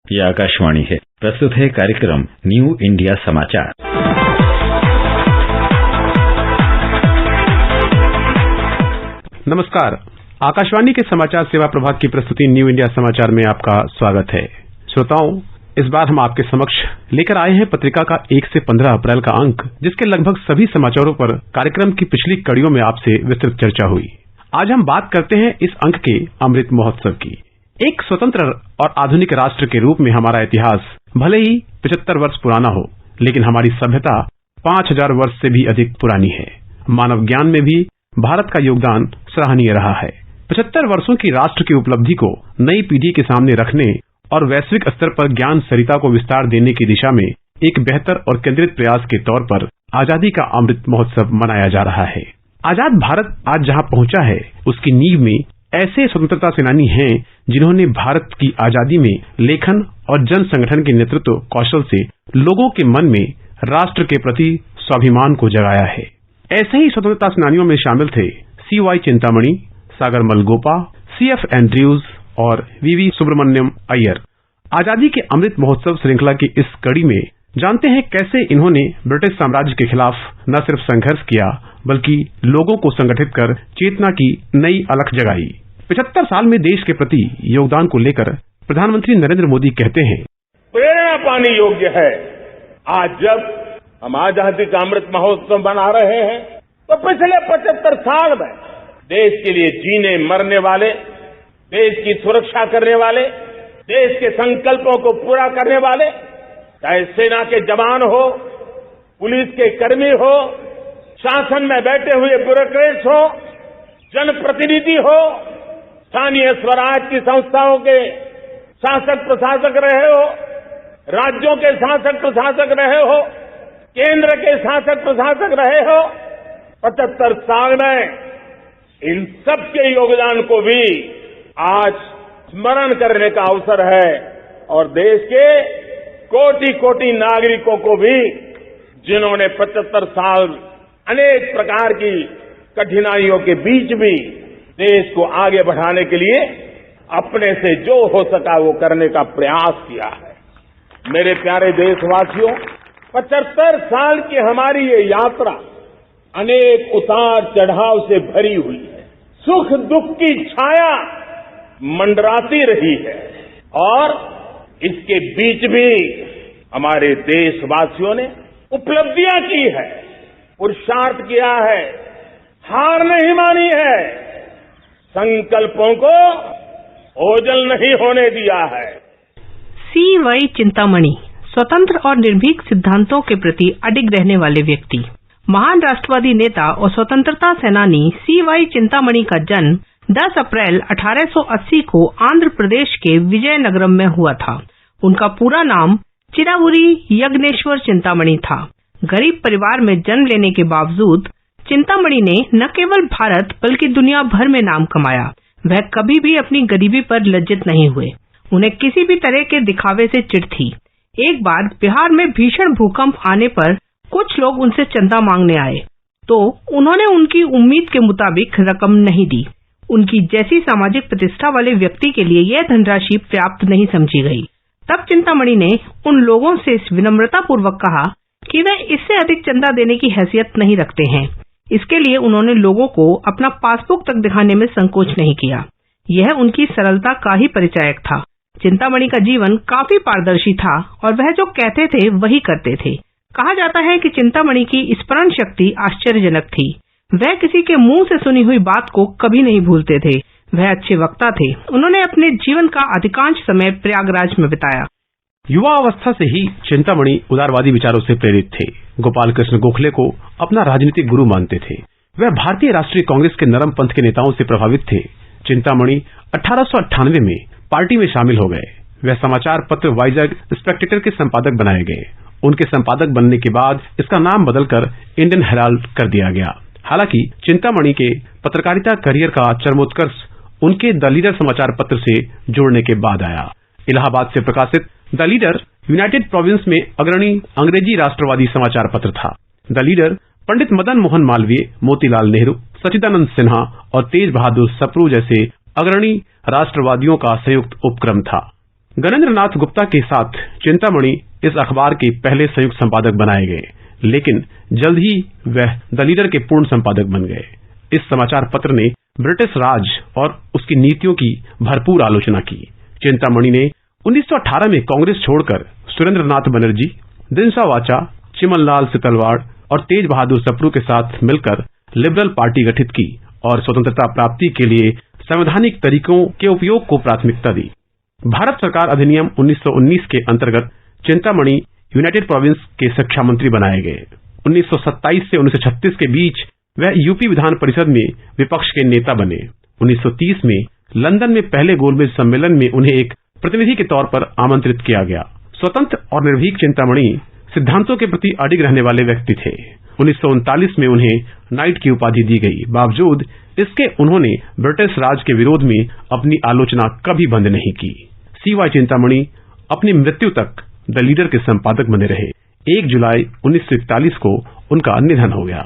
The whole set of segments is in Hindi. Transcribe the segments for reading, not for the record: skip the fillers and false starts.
ये आकाशवाणी है। प्रस्तुत है कार्यक्रम न्यू इंडिया समाचार। नमस्कार, आकाशवाणी के समाचार सेवा प्रभाग की प्रस्तुति न्यू इंडिया समाचार में आपका स्वागत है। श्रोताओं, इस बार हम आपके समक्ष लेकर आए हैं पत्रिका का 1 से 15 अप्रैल का अंक, जिसके लगभग सभी समाचारों पर कार्यक्रम की पिछली कड़ियों में आपसे विस्तृत चर्चा हुई। आज हम बात करते हैं इस अंक के अमृत महोत्सव की। एक स्वतंत्र और आधुनिक राष्ट्र के रूप में हमारा इतिहास भले ही 75 वर्ष पुराना हो, लेकिन हमारी सभ्यता 5000 वर्ष से भी अधिक पुरानी है। मानव ज्ञान में भी भारत का योगदान सराहनीय रहा है। 75 वर्षों की राष्ट्र की उपलब्धि को नई पीढ़ी के सामने रखने और वैश्विक स्तर पर ज्ञान सरिता को विस्तार देने की दिशा में एक बेहतर और केंद्रित प्रयास के तौर पर आजादी का अमृत महोत्सव मनाया जा रहा है। आजाद भारत आज जहां पहुंचा है, उसकी नींव में ऐसे स्वतंत्रता सेनानी हैं जिन्होंने भारत की आजादी में लेखन और जन संगठन के नेतृत्व कौशल से लोगों के मन में राष्ट्र के प्रति स्वाभिमान को जगाया है। ऐसे ही स्वतंत्रता सेनानियों में शामिल थे CY Chintamani, Sagarmal Gopa, CF Andrews और VV सुब्रमण्यम अय्यर। आजादी के अमृत महोत्सव श्रृंखला की इस कड़ी में जानते हैं कैसे इन्होंने ब्रिटिश साम्राज्य के खिलाफ न सिर्फ संघर्ष किया, बल्कि लोगों को संगठित कर चेतना की नई अलख जगाई। 75 साल में देश के प्रति योगदान को लेकर प्रधानमंत्री नरेंद्र मोदी कहते हैं, प्रेरणा पाने योग्य है। आज जब हम आजादी का अमृत महोत्सव मना रहे हैं, तो पिछले 75 साल में देश के लिए जीने मरने वाले, देश की सुरक्षा करने वाले, देश के संकल्पों को पूरा करने वाले, चाहे सेना के जवान हो, पुलिस के कर्मी हो, शासन में बैठे हुए ब्यूरोक्रेट्स हो, जनप्रतिनिधि हो, स्थानीय स्वराज की संस्थाओं के शासक प्रशासक रहे हो, राज्यों के शासक प्रशासक रहे हो, केंद्र के शासक प्रशासक रहे हो, 75 साल में इन सबके योगदान को भी आज स्मरण करने का अवसर है और देश के कोटि कोटि नागरिकों को भी, जिन्होंने 75 साल अनेक प्रकार की कठिनाइयों के बीच भी देश को आगे बढ़ाने के लिए अपने से जो हो सका वो करने का प्रयास किया है। मेरे प्यारे देशवासियों, 75 साल की हमारी ये यात्रा अनेक उतार चढ़ाव से भरी हुई है। सुख दुख की छाया मंडराती रही है और इसके बीच भी हमारे देशवासियों ने उपलब्धियां की है, पुरुषार्थ किया है, हार नहीं मानी है, संकल्पों को ओझल नहीं होने दिया है। CY चिंतामणि स्वतंत्र और निर्भीक सिद्धांतों के प्रति अडिग रहने वाले व्यक्ति। महान राष्ट्रवादी नेता और स्वतंत्रता सेनानी CY चिंतामणि का जन्म 10 अप्रैल 1880 को आंध्र प्रदेश के विजयनगरम में हुआ था। उनका पूरा नाम चिरावुरी यज्ञेश्वर चिंतामणि था। गरीब परिवार में जन्म लेने के बावजूद चिंतामणि ने न केवल भारत बल्कि दुनिया भर में नाम कमाया। वह कभी भी अपनी गरीबी पर लज्जित नहीं हुए। उन्हें किसी भी तरह के दिखावे से चिढ़ थी। एक बार बिहार में भीषण भूकंप आने पर कुछ लोग उनसे चंदा मांगने आए, तो उन्होंने उनकी उम्मीद के मुताबिक रकम नहीं दी। उनकी जैसी सामाजिक प्रतिष्ठा वाले व्यक्ति के लिए यह धनराशि पर्याप्त नहीं समझी गई। तब चिंतामणि ने उन लोगों से विनम्रता पूर्वक कहा कि वे इससे अधिक चंदा देने की हैसियत नहीं रखते हैं। इसके लिए उन्होंने लोगों को अपना पासबुक तक दिखाने में संकोच नहीं किया। यह उनकी सरलता का ही परिचायक था। चिंतामणि का जीवन काफी पारदर्शी था और वह जो कहते थे वही करते थे। कहा जाता है कि चिंतामणि की स्मरण शक्ति आश्चर्यजनक थी। वह किसी के मुंह से सुनी हुई बात को कभी नहीं भूलते थे। वह अच्छे वक्ता थे। उन्होंने अपने जीवन का अधिकांश समय प्रयागराज में बिताया। युवा अवस्था से ही चिंतामणि उदारवादी विचारों से प्रेरित थे। गोपाल कृष्ण गोखले को अपना राजनीतिक गुरु मानते थे। वह भारतीय राष्ट्रीय कांग्रेस के नरम पंथ के नेताओं से प्रभावित थे। चिंतामणि 1898 में पार्टी में शामिल हो गए। वह समाचार पत्र वाइजग स्पेक्टेटर के संपादक बनाए गए। उनके संपादक बनने के बाद इसका नाम बदलकर इंडियन हेराल्ड कर दिया गया। हालांकि चिंतामणि के पत्रकारिता करियर का चरमोत्कर्ष उनके द लीडर समाचार पत्र से जुड़ने के बाद आया। इलाहाबाद से प्रकाशित द लीडर यूनाइटेड प्रोविंस में अग्रणी अंग्रेजी राष्ट्रवादी समाचार पत्र था। द लीडर पंडित मदन मोहन मालवीय, मोतीलाल नेहरू, सच्चिदानंद सिन्हा और तेज बहादुर सप्रू जैसे अग्रणी राष्ट्रवादियों का संयुक्त उपक्रम था। गणेंद्र नाथ गुप्ता के साथ चिंतामणि इस अखबार के पहले संयुक्त संपादक बनाए गए, लेकिन जल्द ही वह द लीडर के पूर्ण संपादक बन गए। इस समाचार पत्र ने ब्रिटिश राज और उसकी नीतियों की भरपूर आलोचना की। चिंतामणि ने 1918 में कांग्रेस छोड़कर सुरेंद्र नाथ बनर्जी, दिनसा वाचा, चिमनलाल सितलवाड़ और तेज बहादुर सप्रू के साथ मिलकर लिबरल पार्टी गठित की और स्वतंत्रता प्राप्ति के लिए संवैधानिक तरीकों के उपयोग को प्राथमिकता दी। भारत सरकार अधिनियम 1919 के अंतर्गत चिंतामणि यूनाइटेड प्रोविंस के शिक्षा मंत्री बनाए गए। 1927 से 1936 के बीच वह यूपी विधान परिषद में विपक्ष के नेता बने। 1930 में लंदन में पहले गोलमेज सम्मेलन में उन्हें एक प्रतिनिधि के तौर पर आमंत्रित किया गया। स्वतंत्र और निर्भीक चिंतामणि सिद्धांतों के प्रति अडिग रहने वाले व्यक्ति थे। 1939 में उन्हें नाइट की उपाधि दी गई। बावजूद इसके उन्होंने ब्रिटिश राज के विरोध में अपनी आलोचना कभी बंद नहीं की। CY चिंतामणि अपनी मृत्यु तक द लीडर के संपादक बने रहे। 1 जुलाई 1941 को उनका निधन हो गया।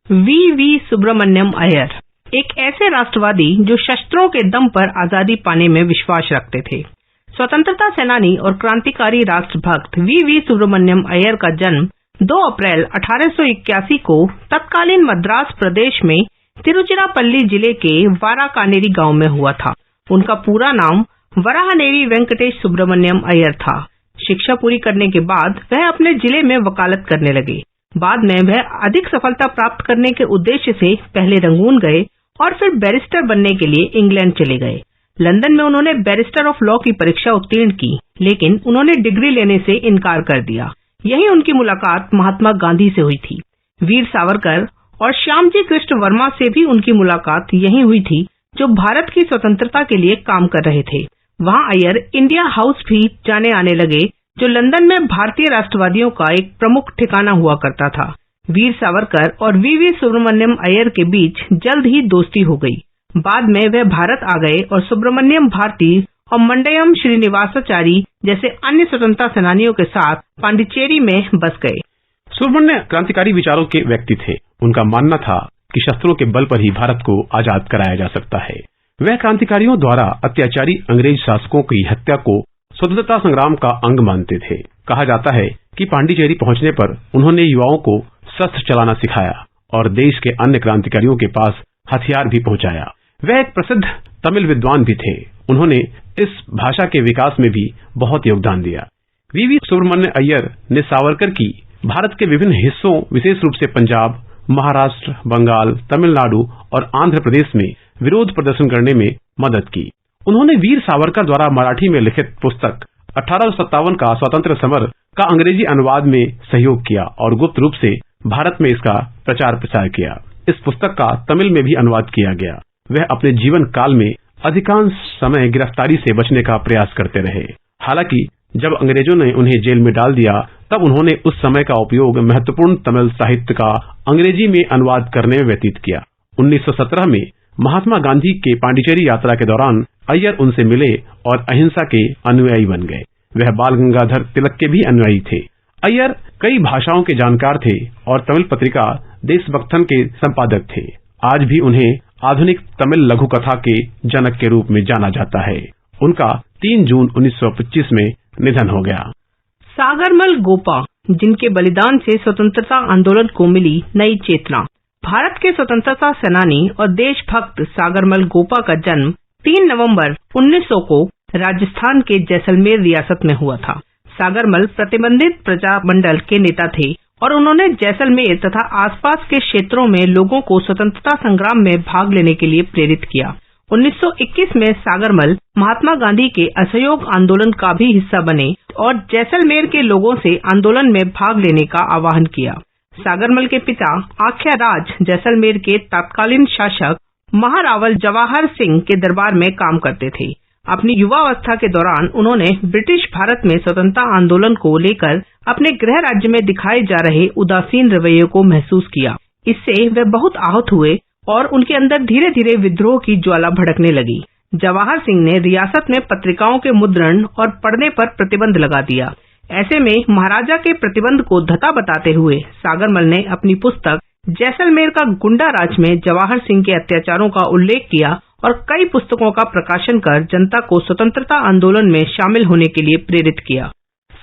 V सुब्रमण्यम अय्यर एक ऐसे राष्ट्रवादी जो शस्त्रों के दम पर आजादी पाने में विश्वास रखते थे। स्वतंत्रता सेनानी और क्रांतिकारी राष्ट्रभक्त V सुब्रमण्यम अय्यर का जन्म 2 अप्रैल 1881 को तत्कालीन मद्रास प्रदेश में तिरुचिरापल्ली जिले के वाराकानेरी गांव में हुआ था। उनका पूरा नाम वराहनेरी वेंकटेश सुब्रमण्यम अय्यर था। शिक्षा पूरी करने के बाद वह अपने जिले में वकालत करने लगे। बाद में वह अधिक सफलता प्राप्त करने के उद्देश्य से पहले रंगून गए और फिर बैरिस्टर बनने के लिए इंग्लैंड चले गए। लंदन में उन्होंने बैरिस्टर ऑफ लॉ की परीक्षा उत्तीर्ण की, लेकिन उन्होंने डिग्री लेने से इनकार कर दिया। यही उनकी मुलाकात महात्मा गांधी से हुई थी। वीर सावरकर और श्यामजी कृष्ण वर्मा से भी उनकी मुलाकात यहीं हुई थी, जो भारत की स्वतंत्रता के लिए काम कर रहे थे। वहां अय्यर इंडिया हाउस भी जाने आने लगे, जो लंदन में भारतीय राष्ट्रवादियों का एक प्रमुख ठिकाना हुआ करता था। वीर सावरकर और V सुब्रमण्यम अय्यर के बीच जल्द ही दोस्ती हो गई। बाद में वे भारत आ गए और सुब्रमण्यम भारती और मंडयम श्रीनिवासाचारी जैसे अन्य स्वतंत्रता सेनानियों के साथ पांडिचेरी में बस गए। सुब्रमण्य क्रांतिकारी विचारों के व्यक्ति थे। उनका मानना था कि शस्त्रों के बल पर ही भारत को आजाद कराया जा सकता है। वह क्रांतिकारियों द्वारा अत्याचारी अंग्रेज शासकों की हत्या को स्वतंत्रता संग्राम का अंग मानते थे। कहा जाता है कि पांडिचेरी पहुंचने पर उन्होंने युवाओं को शस्त्र चलाना सिखाया और देश के अन्य क्रांतिकारियों के पास हथियार भी पहुंचाया। वह एक प्रसिद्ध तमिल विद्वान भी थे। उन्होंने इस भाषा के विकास में भी बहुत योगदान दिया। V सुब्रमण्य अय्यर ने सावरकर की भारत के विभिन्न हिस्सों, विशेष रूप से पंजाब, महाराष्ट्र, बंगाल, तमिलनाडु और आंध्र प्रदेश में विरोध प्रदर्शन करने में मदद की। उन्होंने वीर सावरकर द्वारा मराठी में लिखित पुस्तक 1857 का स्वतंत्र समर का अंग्रेजी अनुवाद में सहयोग किया और गुप्त रूप से भारत में इसका प्रचार प्रसार किया। इस पुस्तक का तमिल में भी अनुवाद किया गया। वह अपने जीवन काल में अधिकांश समय गिरफ्तारी से बचने का प्रयास करते रहे। हालांकि जब अंग्रेजों ने उन्हें जेल में डाल दिया, तब उन्होंने उस समय का उपयोग महत्वपूर्ण तमिल साहित्य का अंग्रेजी में अनुवाद करने में व्यतीत किया। 1917 में महात्मा गांधी के पांडिचेरी यात्रा के दौरान अय्यर उनसे मिले और अहिंसा के अनुयायी बन गए। वह बाल गंगाधर तिलक के भी अनुयायी थे। अय्यर कई भाषाओं के जानकार थे और तमिल पत्रिका देशभक्तन के संपादक थे। आज भी उन्हें आधुनिक तमिल लघु कथा के जनक के रूप में जाना जाता है। उनका 3 जून 1925 में निधन हो गया। सागरमल गोपा, जिनके बलिदान से स्वतंत्रता आंदोलन को मिली नई चेतना। भारत के स्वतंत्रता सेनानी और देशभक्त सागरमल गोपा का जन्म 3 नवंबर 1900 को राजस्थान के जैसलमेर रियासत में हुआ था। सागरमल प्रतिबंधित प्रजा मंडल के नेता थे और उन्होंने जैसलमेर तथा आसपास के क्षेत्रों में लोगों को स्वतंत्रता संग्राम में भाग लेने के लिए प्रेरित किया। 1921 में सागरमल महात्मा गांधी के असहयोग आंदोलन का भी हिस्सा बने और जैसलमेर के लोगों से आंदोलन में भाग लेने का आह्वान किया। सागरमल के पिता आख्या राज जैसलमेर के तत्कालीन शासक महारावल जवाहर सिंह के दरबार में काम करते थे। अपनी युवावस्था के दौरान उन्होंने ब्रिटिश भारत में स्वतंत्रता आंदोलन को लेकर अपने गृह राज्य में दिखाए जा रहे उदासीन रवैये को महसूस किया। इससे वे बहुत आहत हुए और उनके अंदर धीरे धीरे विद्रोह की ज्वाला भड़कने लगी। जवाहर सिंह ने रियासत में पत्रिकाओं के मुद्रण और पढ़ने पर प्रतिबंध लगा दिया। ऐसे में महाराजा के प्रतिबंध को धता बताते हुए सागरमल ने अपनी पुस्तक जैसलमेर का गुंडा राज में जवाहर सिंह के अत्याचारों का उल्लेख किया और कई पुस्तकों का प्रकाशन कर जनता को स्वतंत्रता आंदोलन में शामिल होने के लिए प्रेरित किया।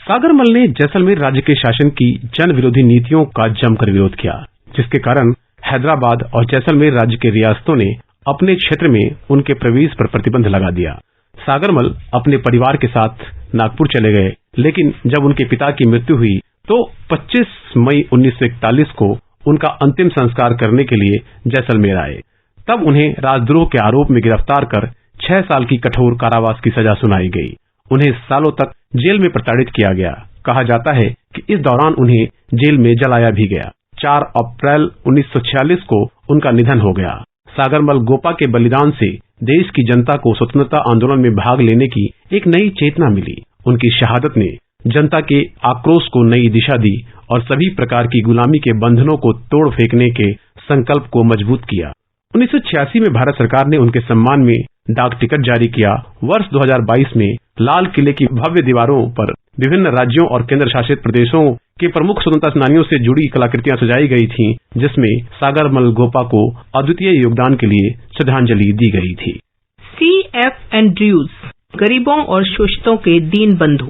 सागरमल ने जैसलमेर राज्य के शासन की जन विरोधी नीतियों का जमकर विरोध किया, जिसके कारण हैदराबाद और जैसलमेर राज्य के रियासतों ने अपने क्षेत्र में उनके प्रवेश पर प्रतिबंध लगा दिया। सागरमल अपने परिवार के साथ नागपुर चले गए, लेकिन जब उनके पिता की मृत्यु हुई तो 25 मई 1941 को उनका अंतिम संस्कार करने के लिए जैसलमेर आए। तब उन्हें राजद्रोह के आरोप में गिरफ्तार कर 6 साल की कठोर कारावास की सजा सुनाई गई। उन्हें सालों तक जेल में प्रताड़ित किया गया। कहा जाता है कि इस दौरान उन्हें जेल में जलाया भी गया। 4 अप्रैल 1946 को उनका निधन हो गया। सागरमल गोपा के बलिदान से देश की जनता को स्वतंत्रता आंदोलन में भाग लेने की एक नई चेतना मिली। उनकी शहादत ने जनता के आक्रोश को नई दिशा दी और सभी प्रकार की गुलामी के बंधनों को तोड़ फेंकने के संकल्प को मजबूत किया। 1986 में भारत सरकार ने उनके सम्मान में डाक टिकट जारी किया। वर्ष 2022 में लाल किले की भव्य दीवारों पर विभिन्न राज्यों और केंद्र शासित प्रदेशों के प्रमुख स्वतंत्रता सेनानियों से जुड़ी कलाकृतियां सजाई गई थीं, जिसमें सागरमल गोपा को अद्वितीय योगदान के लिए श्रद्धांजलि दी गई थी। C.F. एंड्रयूज, गरीबों और शोषितों के दीन बंधु।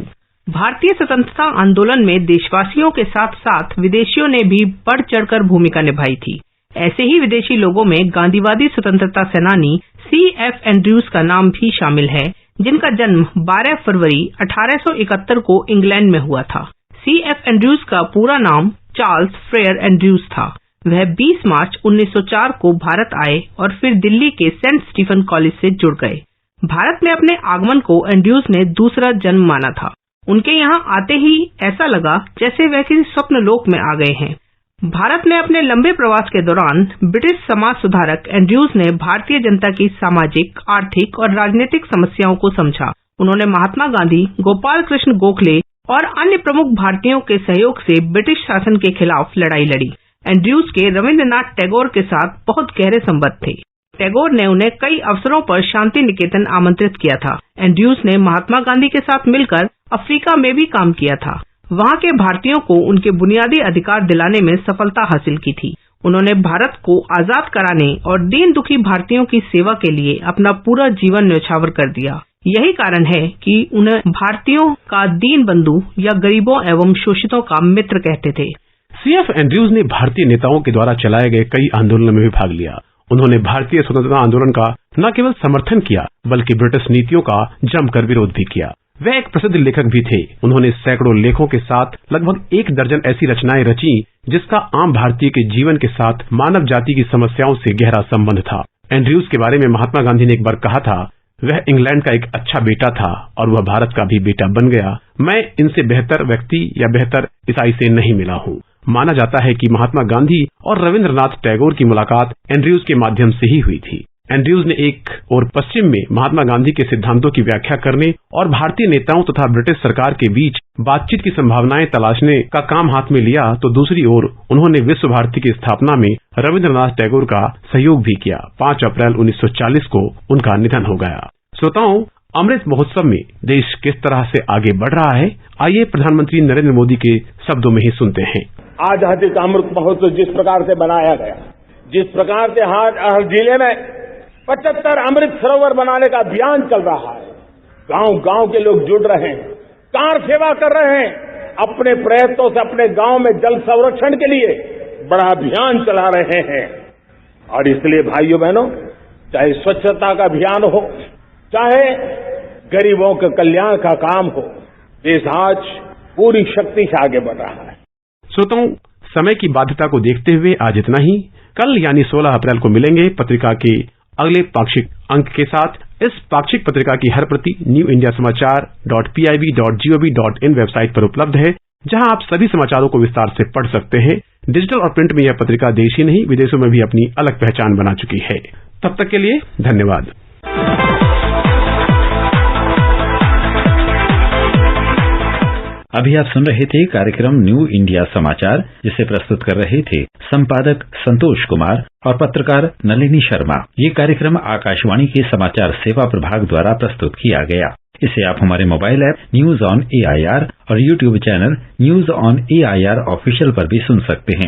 भारतीय स्वतंत्रता आंदोलन में देशवासियों के साथ साथ विदेशियों ने भी बढ़ चढ़कर भूमिका निभाई थी। ऐसे ही विदेशी लोगों में गांधीवादी स्वतंत्रता सेनानी C.F. एंड्रयूज का नाम भी शामिल है, जिनका जन्म 12 फरवरी 1871 को इंग्लैंड में हुआ था। C.F. एंड्रयूज का पूरा नाम चार्ल्स फ्रेयर एंड्रयूज था। वह 20 मार्च 1904 को भारत आए और फिर दिल्ली के सेंट स्टीफन कॉलेज से जुड़ गए। भारत में अपने आगमन को एंड्रयूज ने दूसरा जन्म माना था। उनके यहाँ आते ही ऐसा लगा जैसे वह किसी स्वप्न लोक में आ गए हैं। भारत में अपने लंबे प्रवास के दौरान ब्रिटिश समाज सुधारक एंड्रयूज ने भारतीय जनता की सामाजिक, आर्थिक और राजनीतिक समस्याओं को समझा। उन्होंने महात्मा गांधी, गोपाल कृष्ण गोखले और अन्य प्रमुख भारतीयों के सहयोग से ब्रिटिश शासन के खिलाफ लड़ाई लड़ी। एंड्रयूज के रविंद्रनाथ टैगोर के साथ बहुत गहरे संबंध थे। टैगोर ने उन्हें कई अवसरों पर शांति निकेतन आमंत्रित किया था। एंड्रयूज ने महात्मा गांधी के साथ मिलकर अफ्रीका में भी काम किया था। वहां के भारतीयों को उनके बुनियादी अधिकार दिलाने में सफलता हासिल की थी। उन्होंने भारत को आजाद कराने और दीन दुखी भारतीयों की सेवा के लिए अपना पूरा जीवन न्यौछावर कर दिया। यही कारण है कि उन्हें भारतीयों का दीन बंधु या गरीबों एवं शोषितों का मित्र कहते थे। C.F. एंड्रयूज ने भारतीय नेताओं के द्वारा चलाए गए कई आंदोलनों में भी भाग लिया। उन्होंने भारतीय स्वतंत्रता आंदोलन का न केवल समर्थन किया, बल्कि ब्रिटिश नीतियों का जमकर विरोध भी किया। वह एक प्रसिद्ध लेखक भी थे। उन्होंने सैकड़ों लेखों के साथ लगभग 1 दर्जन ऐसी रचनाएं रची, जिसका आम भारतीय के जीवन के साथ मानव जाति की समस्याओं से गहरा संबंध था। एंड्रयूज के बारे में महात्मा गांधी ने एक बार कहा था, वह इंग्लैंड का एक अच्छा बेटा था और वह भारत का भी बेटा बन गया। मैं इनसे बेहतर व्यक्ति या बेहतर ईसाई से नहीं मिला हूँ। माना जाता है कि महात्मा गांधी और रविंद्रनाथ टैगोर की मुलाकात एंड्रयूज के माध्यम से ही हुई थी। एंड्रयूज ने एक और पश्चिम में महात्मा गांधी के सिद्धांतों की व्याख्या करने और भारतीय नेताओं तथा ब्रिटिश सरकार के बीच बातचीत की संभावनाएं तलाशने का काम हाथ में लिया, तो दूसरी ओर उन्होंने विश्व भारती की स्थापना में रविंद्रनाथ टैगोर का सहयोग भी किया। 5 अप्रैल 1940 को उनका निधन हो गया। श्रोताओं, अमृत महोत्सव में देश किस तरह से आगे बढ़ रहा है, आइए प्रधानमंत्री नरेंद्र मोदी के शब्दों में ही सुनते हैं। आजादी का अमृत महोत्सव जिस प्रकार से बनाया गया, जिस प्रकार से हर जिले में 75 अमृत सरोवर बनाने का अभियान चल रहा है, गांव-गांव के लोग जुड़ रहे हैं, कार सेवा कर रहे हैं, अपने प्रयत्नों से अपने गांव में जल संरक्षण के लिए बड़ा अभियान चला रहे हैं। और इसलिए भाइयों बहनों, चाहे स्वच्छता का अभियान हो, चाहे गरीबों के कल्याण का काम हो, देश आज पूरी शक्ति से आगे बढ़ रहा है। श्रोताओं, समय की बाध्यता को देखते हुए आज इतना ही। कल यानी 16 अप्रैल को मिलेंगे पत्रिका के अगले पाक्षिक अंक के साथ। इस पाक्षिक पत्रिका की हर प्रति newindiasamachaar.pib.gov.in वेबसाइट पर उपलब्ध है, जहां आप सभी समाचारों को विस्तार से पढ़ सकते हैं। डिजिटल और प्रिंट में यह पत्रिका देश ही नहीं विदेशों में भी अपनी अलग पहचान बना चुकी है। तब तक के लिए धन्यवाद। अभी आप सुन रहे थे कार्यक्रम न्यू इंडिया समाचार, जिसे प्रस्तुत कर रहे थे संपादक संतोष कुमार और पत्रकार नलिनी शर्मा। ये कार्यक्रम आकाशवाणी के समाचार सेवा प्रभाग द्वारा प्रस्तुत किया गया। इसे आप हमारे mobile app news on AIR और YouTube channel news on AIR official पर भी सुन सकते हैं।